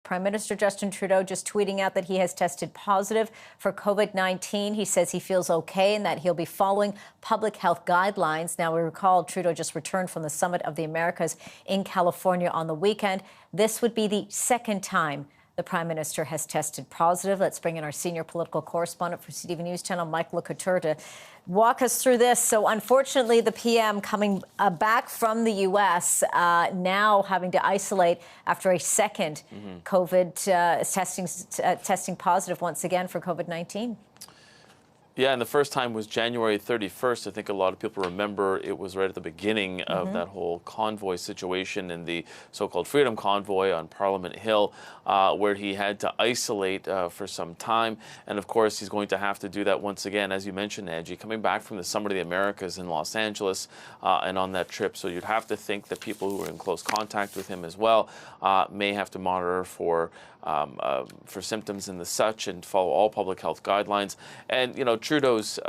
Prime Minister Justin Trudeau just tweeting out that he has tested positive for COVID-19. He says he feels okay and that he'll be following public health guidelines. Now, we recall Trudeau just returned from the Summit of the Americas in California on the weekend. This would be the second time the Prime Minister has tested positive. Let's bring in our senior political correspondent for CTV News Channel, Mike Couture, to walk us through this. So unfortunately, the PM coming back from the U.S. Now having to isolate after a second COVID testing positive once again for COVID-19. Yeah, and the first time was January 31st. I think a lot of people remember it was right at the beginning of that whole convoy situation in the so-called Freedom Convoy on Parliament Hill, where he had to isolate for some time. And of course, he's going to have to do that once again, as you mentioned, Angie, coming back from the Summit of the Americas in Los Angeles and on that trip. So you'd have to think that people who are in close contact with him as well may have to monitor for symptoms and the such and follow all public health guidelines. And, you know, Trudeau's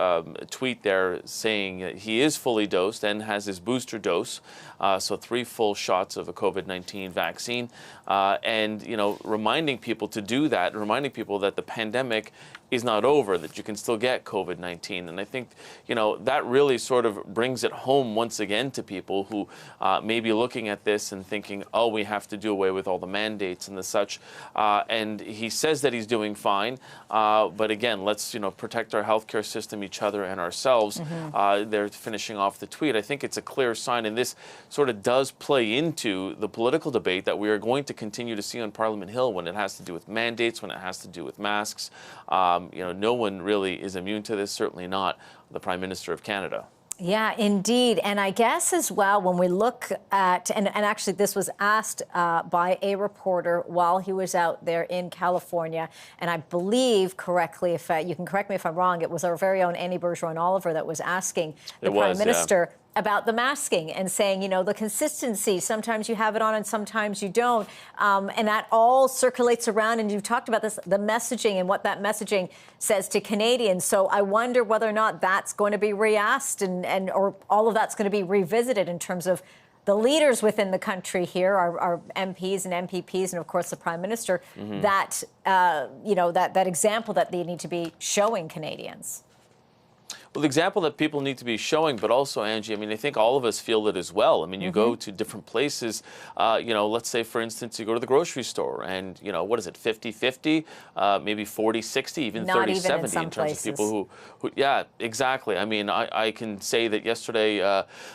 tweet there saying that he is fully dosed and has his booster dose, so 3 full shots of a COVID-19 vaccine, and, you know, reminding people to do that, reminding people that the pandemic is not over, that you can still get COVID-19. And I think, you know, that really sort of brings it home once again to people who may be looking at this and thinking, oh, we have to do away with all the mandates and the such. And he says that he's doing fine. But again, let's, you know, protect our healthcare system, each other, and ourselves. They're finishing off the tweet. I think it's a clear sign, and this sort of does play into the political debate that we are going to continue to see on Parliament Hill when it has to do with mandates, when it has to do with masks. You know, no one really is immune to this, certainly not the Prime Minister of Canada. Yeah, indeed. And I guess as well, when we look at, and actually this was asked by a reporter while he was out there in California, and I believe correctly, if you can correct me if I'm wrong, it was our very own Annie Bergeron-Oliver that was asking the Prime Minister about the masking and saying, you know, the consistency, sometimes you have it on and sometimes you don't. And that all circulates around. And you've talked about this, the messaging and what that messaging says to Canadians. So I wonder whether or not that's going to be re-asked or all of that's going to be revisited in terms of the leaders within the country here, our MPs and MPPs, and of course the Prime Minister, that, you know, that example that they need to be showing Canadians. Well, the example that people need to be showing, but also, Angie, I mean, I think all of us feel it as well. I mean, you go to different places, you know, let's say, for instance, you go to the grocery store and, you know, what is it, 50-50, maybe 40-60, even 30-70 in terms of people who, yeah, exactly. I mean, I can say that yesterday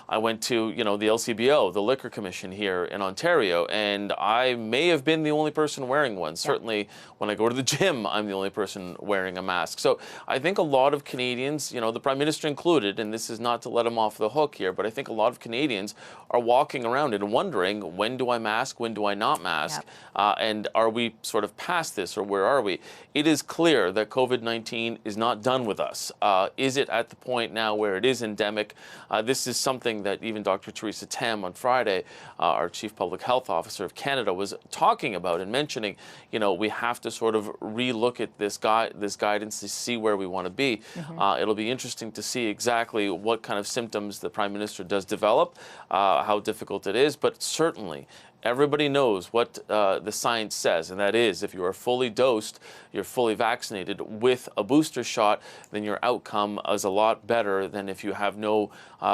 I went to, you know, the LCBO, the Liquor Commission here in Ontario, and I may have been the only person wearing one. Certainly, when I go to the gym, I'm the only person wearing a mask. So I think a lot of Canadians, you know, the Prime Minister included, and this is not to let him off the hook here, but I think a lot of Canadians are walking around and wondering, when do I mask, when do I not mask, and are we sort of past this, or where are we? It is clear that COVID-19 is not done with us. Is it at the point now where it is endemic? This is something that even Dr. Theresa Tam on Friday, our Chief Public Health Officer of Canada, was talking about and mentioning, you know, we have to sort of re-look at this guidance to see where we want to be. It'll be interesting to see exactly what kind of symptoms the Prime Minister does develop, how difficult it is, but certainly everybody knows what the science says, and that is if you are fully dosed, you're fully vaccinated with a booster shot, then your outcome is a lot better than if you have no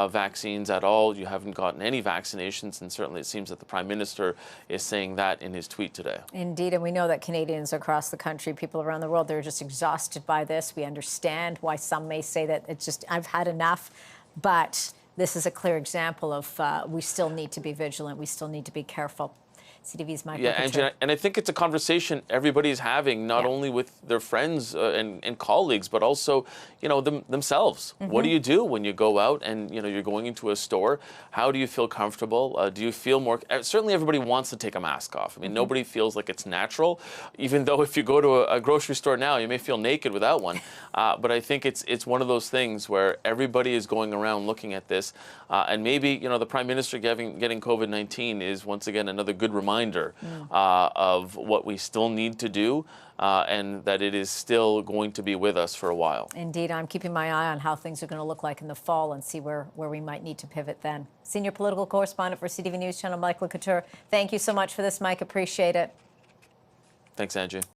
vaccines at all, you haven't gotten any vaccinations, and certainly it seems that the Prime Minister is saying that in his tweet today. Indeed, and we know that Canadians across the country, people around the world, they're just exhausted by this. We understand why some may say that it's just, I've had enough, but this is a clear example of we still need to be vigilant. We still need to be careful. CTV's Michael. Yeah, Angie, and I think it's a conversation everybody's having, not only with their friends and colleagues, but also, you know, themselves. What do you do when you go out and, you know, you're going into a store? How do you feel comfortable? Do you feel more? Certainly, everybody wants to take a mask off. I mean, nobody feels like it's natural, even though if you go to a grocery store now, you may feel naked without one. But I think it's one of those things where everybody is going around looking at this, and maybe, you know, the Prime Minister getting COVID-19 is once again another good reminder of what we still need to do, and that it is still going to be with us for a while. Indeed, I'm keeping my eye on how things are going to look like in the fall and see where we might need to pivot then. Senior political correspondent for CTV News Channel, Mike Couture. Thank you so much for this, Mike. Appreciate it. Thanks, Angie.